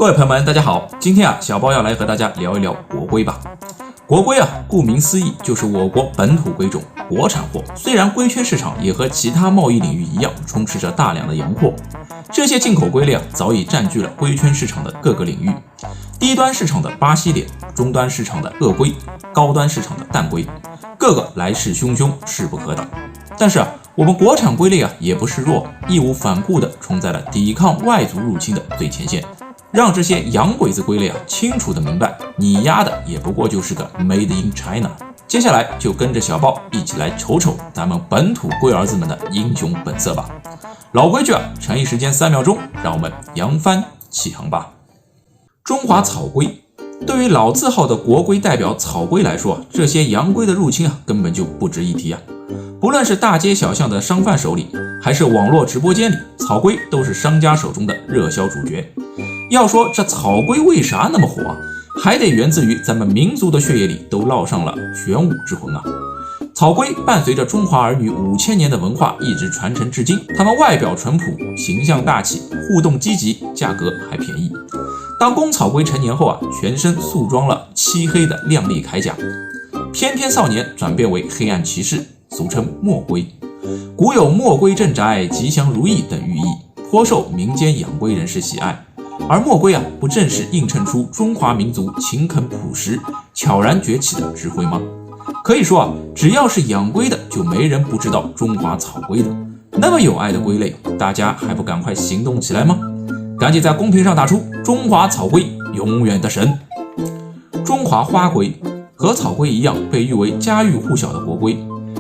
各位朋友们，大家好，今天小包要来和大家聊一聊国龟吧。国龟顾名思义就是我国本土龟种，国产货。虽然龟圈市场也和其他贸易领域一样，充斥着大量的洋货，这些进口龟类早已占据了龟圈市场的各个领域。低端市场的巴西脸，中端市场的鳄龟，高端市场的蛋龟，个个来势汹汹，势不可挡。但是我们国产龟类也不示弱，义无反顾地冲在了抵抗外族入侵的最前线。让这些洋鬼子龟类清楚地明白，你丫的也不过就是个 Made in China。接下来就跟着小包一起来瞅瞅咱们本土龟儿子们的英雄本色吧。老规矩诚意时间3秒钟，让我们扬帆起航吧。中华草龟，对于老字号的国龟代表草龟来说，这些洋龟的入侵根本就不值一提。不论是大街小巷的商贩手里，还是网络直播间里，草龟都是商家手中的热销主角。要说这草龟为啥那么火还得源自于咱们民族的血液里都烙上了玄武之魂。草龟伴随着中华儿女5000年的文化一直传承至今，它们外表淳朴，形象大气，互动积极，价格还便宜。当公草龟成年后全身素装了漆黑的亮丽铠甲，翩翩少年转变为黑暗骑士，俗称墨龟。古有墨龟镇宅、吉祥如意等寓意，颇受民间养龟人士喜爱。而墨龟不正是映衬出中华民族勤恳朴实、悄然崛起的智慧吗？可以说只要是养龟的，就没人不知道中华草龟的。那么有爱的龟类，大家还不赶快行动起来吗？赶紧在公屏上打出中华草龟永远的神。中华花龟和草龟一样，被誉为家喻户晓的国龟。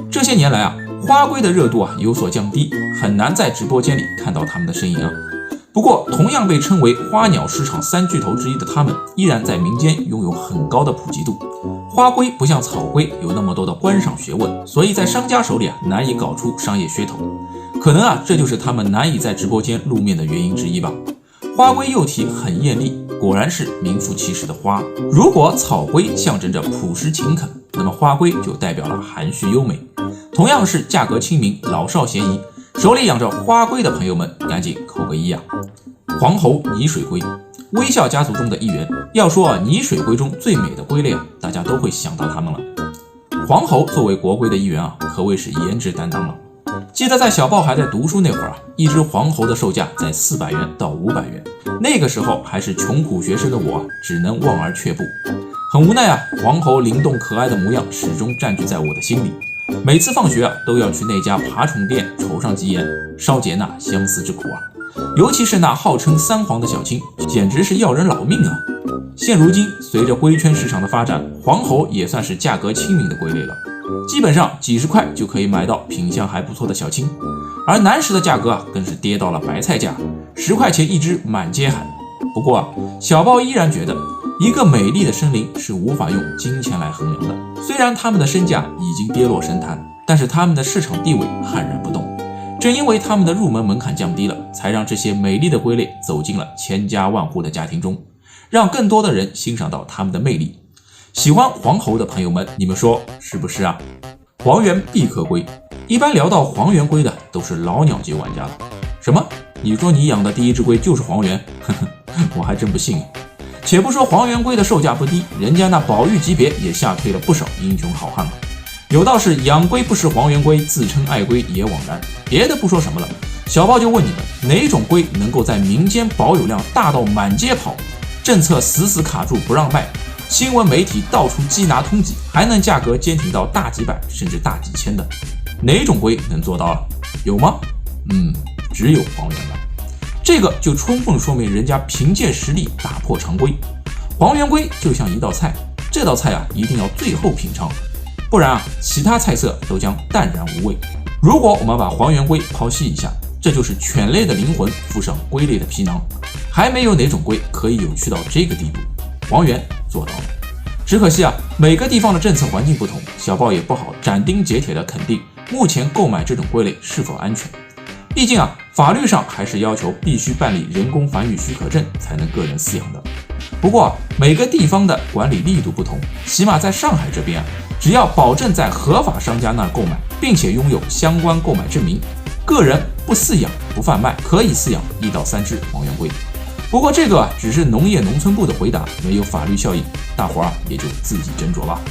这些年来花龟的热度有所降低，很难在直播间里看到它们的身影。不过同样被称为花鸟市场3巨头之一的它们，依然在民间拥有很高的普及度。花龟不像草龟有那么多的观赏学问，所以在商家手里难以搞出商业噱头。可能这就是他们难以在直播间露面的原因之一吧。花龟幼体很艳丽，果然是名副其实的花。如果草龟象征着朴实勤恳，那么花龟就代表了含蓄优美。同样是价格亲民，老少咸宜，手里养着花龟的朋友们赶紧扣个1。黄喉泥水龟，微笑家族中的一员。要说泥水龟中最美的龟类大家都会想到它们了。黄喉作为国龟的一员可谓是颜值担当了。记得在小豹还在读书那会儿一只黄喉的售价在400元到500元，那个时候还是穷苦学生的我只能望而却步。很无奈黄喉灵动可爱的模样始终占据在我的心里。每次放学都要去那家爬虫店瞅上几眼，稍解那相思之苦。尤其是那号称3黄的小青，简直是要人老命。现如今随着龟圈市场的发展，黄喉也算是价格亲民的龟类了，基本上几十块就可以买到品相还不错的小青。而南石的价格更是跌到了白菜价，10块钱一只满街喊。不过小豹依然觉得一个美丽的生灵是无法用金钱来衡量的。虽然它们的身价已经跌落神坛，但是它们的市场地位悍然不动。正因为它们的入门门槛降低了，才让这些美丽的龟类走进了千家万户的家庭中，让更多的人欣赏到它们的魅力。喜欢黄喉的朋友们，你们说是不是黄缘碧壳龟，一般聊到黄缘龟的都是老鸟级玩家了。什么？你说你养的第一只龟就是黄缘？呵呵，我还真不信。且不说黄缘龟的售价不低，人家那宝玉级别也吓退了不少英雄好汉。有道是养龟不是黄缘龟，自称爱龟也枉然。别的不说什么了，小豹就问你们，哪种龟能够在民间保有量大到满街跑，政策死卡住不让卖，新闻媒体到处缉拿通缉，还能价格坚挺到大几百甚至大几千的？哪种龟能做到有吗？只有黄缘了。这个就充分说明人家凭借实力打破常规。黄缘龟就像一道菜，这道菜一定要最后品尝，不然其他菜色都将淡然无味。如果我们把黄缘龟剖析一下，这就是犬类的灵魂附上龟类的皮囊，还没有哪种龟可以有趣到这个地步。黄缘做到了，只可惜每个地方的政策环境不同，小豹也不好斩钉截铁的肯定目前购买这种龟类是否安全。毕竟法律上还是要求必须办理人工繁育许可证才能个人饲养的。不过每个地方的管理力度不同，起码在上海这边只要保证在合法商家那儿购买，并且拥有相关购买证明，个人不饲养不贩卖，可以饲养1到3只黄缘龟。不过这个只是农业农村部的回答，没有法律效应，大伙儿也就自己斟酌吧。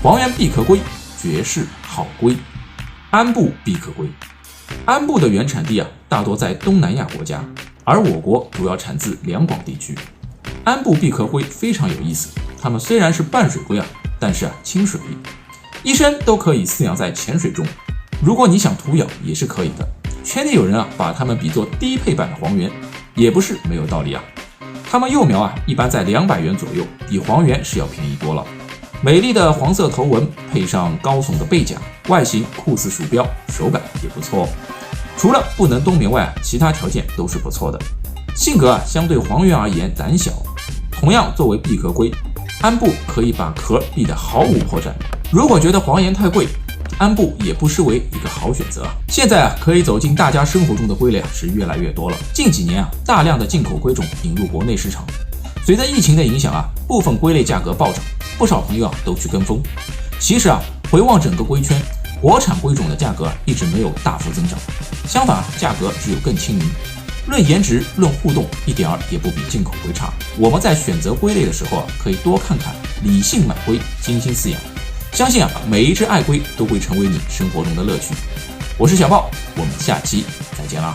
黄源必可归，绝世好归。安布必可归。安布的原产地大多在东南亚国家，而我国主要产自两广地区。安布必可龟非常有意思，它们虽然是半水龟但是清水鱼，一生都可以饲养在浅水中。如果你想图养也是可以的。圈内有人把它们比作低配版的黄源，也不是没有道理它们幼苗一般在200元左右，比黄源是要便宜多了。美丽的黄色头纹配上高耸的背甲，外形酷似鼠标，手感也不错除了不能冬眠外，其他条件都是不错的。性格相对黄源而言胆小，同样作为闭壳龟，安布可以把壳闭得毫无破绽。如果觉得黄岩太贵，安布也不失为一个好选择。现在可以走进大家生活中的龟类是越来越多了。近几年大量的进口龟种引入国内市场，随着疫情的影响部分龟类价格暴涨，不少朋友都去跟风。其实回望整个龟圈，国产龟种的价格一直没有大幅增长，相反价格只有更亲民。论颜值，论互动，一点儿也不比进口龟差。我们在选择龟类的时候可以多看看，理性买龟，精心饲养。相信每一只爱龟都会成为你生活中的乐趣。我是小豹，我们下期再见啦。